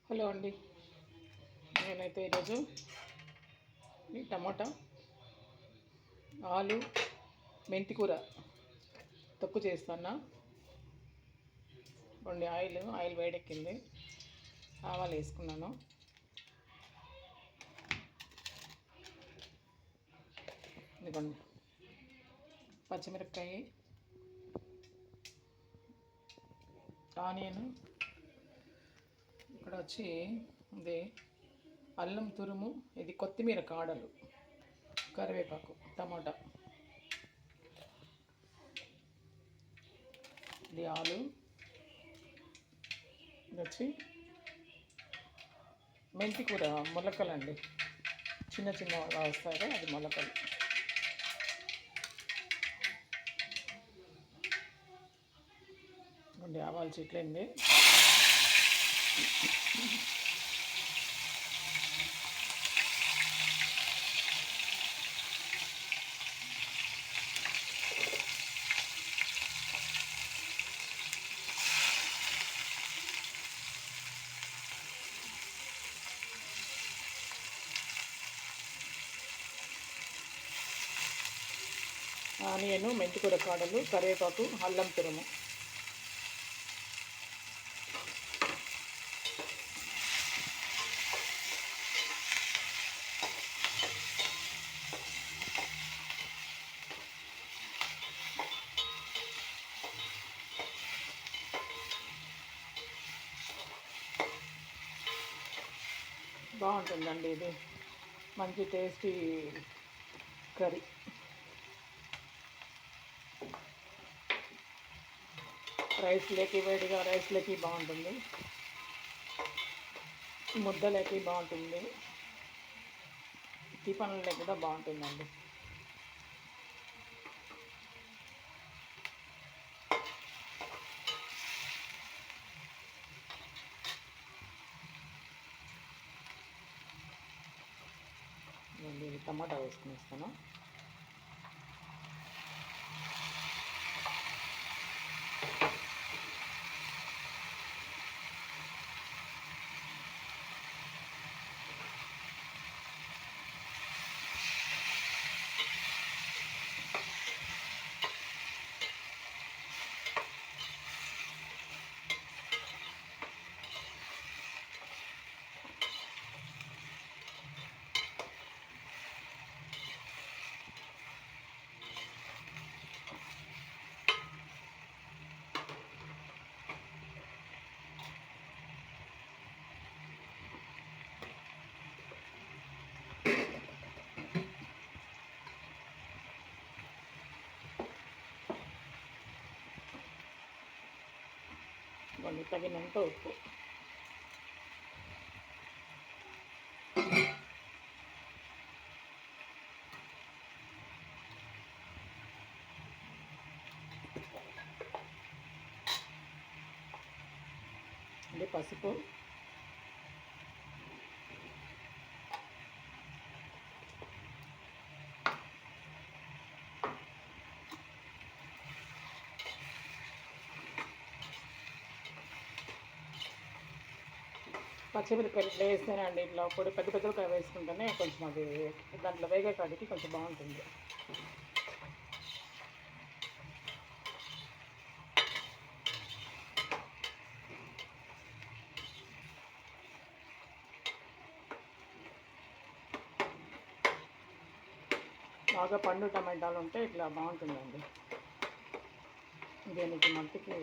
Hello అండి. నేనైతే ఈరోజు ఈ టమాటా ఆలు మెంతికూర తొక్కు చేస్తున్నా. రెండు ఆయిల్ వేడెక్కింది, ఆవాలు వేసుకున్నాను. ఇదిగోండి పచ్చిమిరపకాయ, ఆనియన్, ఇక్కడ వచ్చి ఇది అల్లం తురుము, ఇది కొత్తిమీర కాడలు, కరివేపాకు, టమాటా, ఇది ఆలు, ఇది వచ్చి మెంతికూర మొలకలండి, చిన్న చిన్న వస్తాయి అది మొలకలు. ఆవాలు చిట్లింది. ఆనియను, మెంతికూర కాడలు, కరివేపాకు, అల్లం తురుము. బాగుంటుందండి, ఇది మంచి టేస్టీ కర్రీ. వేడిగా రైస్లోకి బాగుంటుంది, ముద్దలకి బాగుంటుంది, టిఫన్లకి కూడా బాగుంటుందండి. నేను టమాటా వేసుకునేస్తాను. తగినంత ఉప్పు, అంటే పసుపు, పచ్చిమిరపకాయలు ఇట్లా వేస్తేనండి, ఇట్లా పొడి పెద్ద పెద్దగా వేసుకుంటేనే కొంచెం అది దాంట్లో వేగే కాడికి కొంచెం బాగుంటుంది. బాగా పండు టమాటాలు ఉంటే ఇట్లా బాగుంటుందండి. దీనికి మట్టికి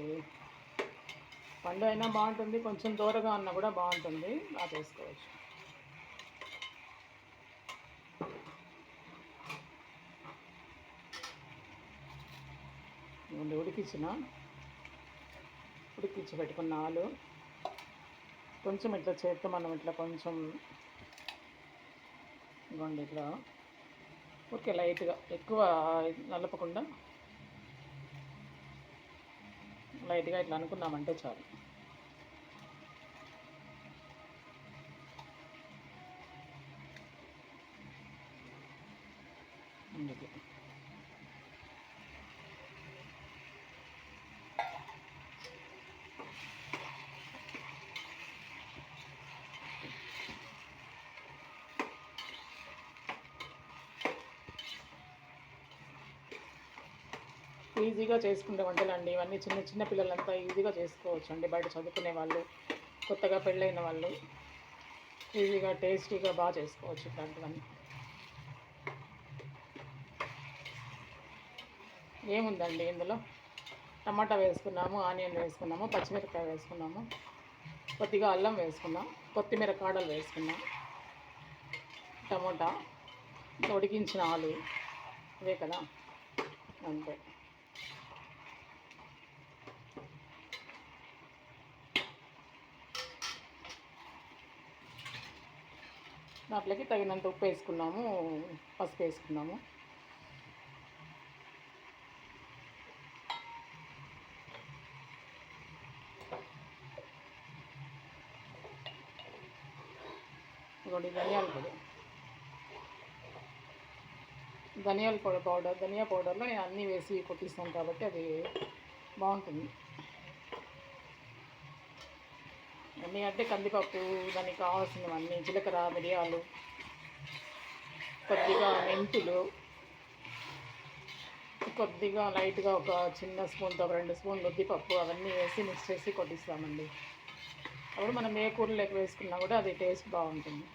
పండు అయినా బాగుంటుంది, కొంచెం దూరగా ఉన్నా కూడా బాగుంటుంది, బాగా చేసుకోవచ్చు. ఉడికించి పెట్టుకున్న ఆలు కొంచెం ఇట్లా చేత్తో మనం ఇట్లా కొంచెం ఇట్లా ఓకే లైట్గా, ఎక్కువ నలపకుండా లైట్గా ఇట్లా అనుకున్నామంటే చాలు. అందుకే ఈజీగా చేసుకునే వంటలండి ఇవన్నీ. చిన్న చిన్న పిల్లలంతా ఈజీగా చేసుకోవచ్చు అండి. బయట చదువుకునే వాళ్ళు, కొత్తగా పెళ్ళైన వాళ్ళు ఈజీగా టేస్టీగా బాగా చేసుకోవచ్చు ఇట్లాంటివన్నీ. ఏముందండి ఇందులో టమాటా వేసుకున్నాము, ఆనియన్ వేసుకున్నాము, పచ్చిమిరపకాయ వేసుకున్నాము, కొద్దిగా అల్లం వేసుకున్నాం, కొత్తిమీర కాడలు వేసుకున్నాం, టమోటా, ఉడికించిన ఆలు, ఇవే కదా, అంతే. దాంట్లోకి తగినంత ఉప్పు వేసుకున్నాము, పసుపు వేసుకున్నాము. ఇంకోటి ధనియాల పొడి పౌడర్, ధనియా పౌడర్లో నేను అన్నీ వేసి కొట్టిస్తాను కాబట్టి అది బాగుంటుంది. అన్నీ అంటే కందిపప్పు, దానికి కావాల్సినవన్నీ జీలకర్ర, మిరియాలు, కొద్దిగా మెంతులు, కొద్దిగా లైట్గా ఒక చిన్న స్పూన్తో 2 స్పూన్లు ఉద్దిపప్పు, అవన్నీ వేసి మిక్స్ చేసి కొట్టిస్తామండి. అప్పుడు మనం ఏ కూరలోకి వేసుకున్నా కూడా అది టేస్ట్ బాగుంటుంది.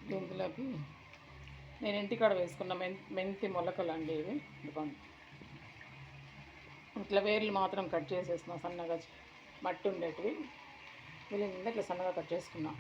దీంట్లోకి నేను ఇంటికాడ వేసుకున్న మెంతి మొలకలు అండి ఇవి. ఇదిగోండి, ఇట్లా వేర్లు మాత్రం కట్ చేసేస్తున్నా సన్నగా, మట్టి ఉండేటివి వీళ్ళ ఇట్లా సన్నగా కట్ చేసుకున్నా.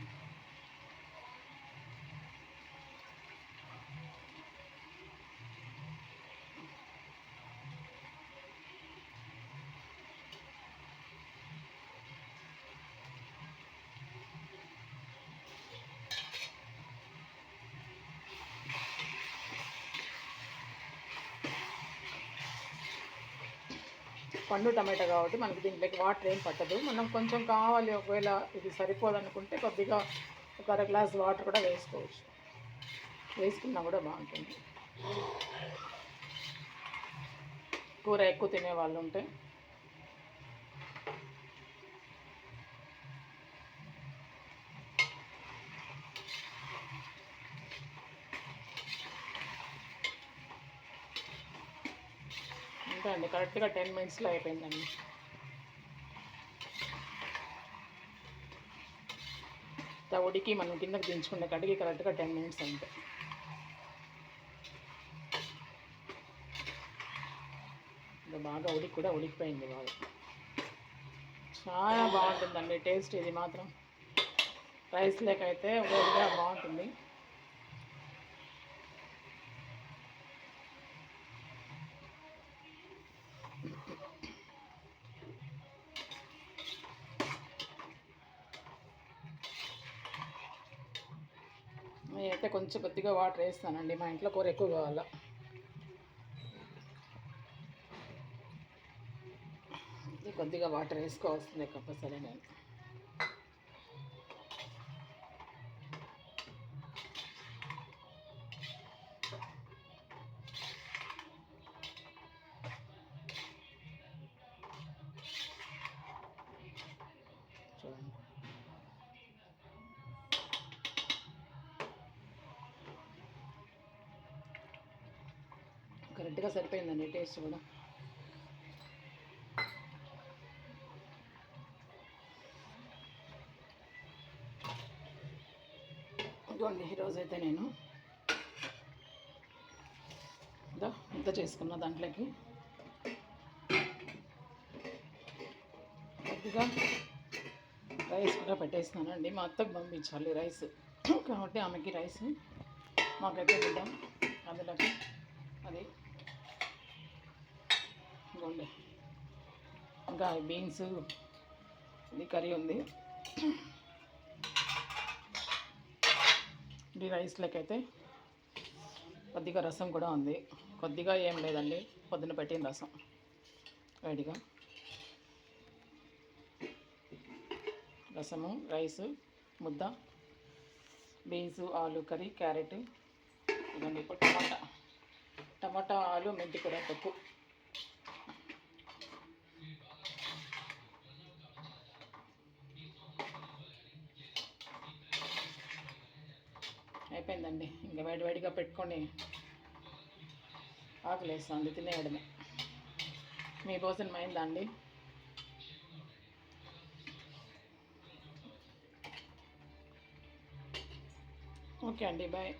పండు టమాటా కాబట్టి మనకి దీంట్లోకి వాటర్ ఏం పట్టదు. మనం కొంచెం కావాలి, ఒకవేళ ఇది సరిపోదనుకుంటే కొద్దిగా ఒక అర గ్లాస్ వాటర్ కూడా వేసుకోవచ్చు. వేసుకున్నా కూడా బాగుంటుంది. కూర ఎక్కువ తినే వాళ్ళు ఉంటే అంతే అండి. కరెక్ట్గా 10 మినిట్స్లో అయిపోయిందండి. ఉడికి మనం కిందకి దించుకునే కడిగి కరెక్ట్గా 10 మినిట్స్ అంతే. ఇంకా బాగా కూడా ఉడికిపోయింది బాగా. చాలా బాగుంటుందండి టేస్ట్. ఇది మాత్రం రైస్ లేకైతే వేడిగా బాగుంటుంది. నేనైతే కొంచెం కొద్దిగా వాటర్ వేస్తానండి, మా ఇంట్లో కూర ఎక్కువ కావాలా. కొద్దిగా వాటర్ వేసుకోవాల్సిందే కంపల్సరీ. నేను చూడండి, కరెక్ట్గా సరిపోయిందండి టేస్ట్ కూడా. ఇదిగోండి, ఈరోజైతే నేను ముద్ద చేసుకున్న దాంట్లోకి కొద్దిగా రైస్ కూడా పెట్టేస్తున్నానండి. మా అత్తకు పంపించాలి రైస్ కాబట్టి ఆమెకి రైస్, మాకైతే తింటాం అందులోకి. అది ఇదిగోండి, ఇంకా బీన్స్ ఇది కర్రీ ఉంది. ఈ రైస్లోకి అయితే కొద్దిగా రసం కూడా ఉంది. కొద్దిగా ఏం లేదండి, పొద్దున పెట్టిన రసం వేడిగా. రసము, రైసు, ముద్ద, బీన్స్, ఆలు కర్రీ, క్యారెట్, ఇదండి. ఇప్పుడు టమాటా, ఆలు, మెంతి కూడా పప్పు. అయిపోయిందండి. ఇంకా వేడివేడిగా పెట్టుకొని ఆకలేస్తుంది, తినేయడమే. మీ భోజనం అయిందా అండి? ఓకే అండి, బాయ్.